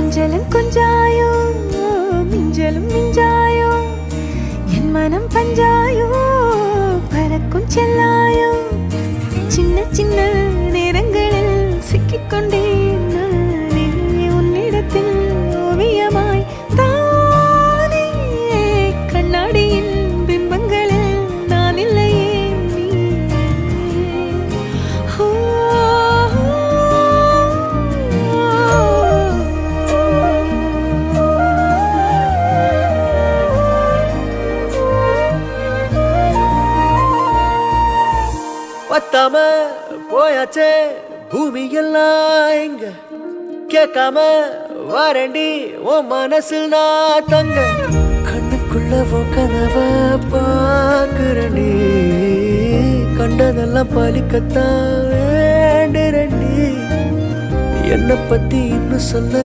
கொஞ்சலும் கொஞ்சாயோ மிஞ்சலும் மிஞ்சாயோ என் மனம் பஞ்சாயோ பறக்கும் செல்லாயோ சின்ன சின்ன நேரங்களில் சிக்கிக்கொண்டேன் நானே உன்னிடத்தில் ஓவியமாய் தானே கண்ணாடியின் பிம்பங்களில் நான் இல்லையே பத்தாம போயாச்சே பூமி எல்லாம் இங்க கேட்காம வாரண்டி உன் மனசில் நான் தங்க கண்ணுக்குள்ள உன் கனவ பாக்குறண்டி கண்டதெல்லாம் பலிக்கத்தான் வேண்டுறண்டி என்னை பத்தி இன்னும் சொல்ல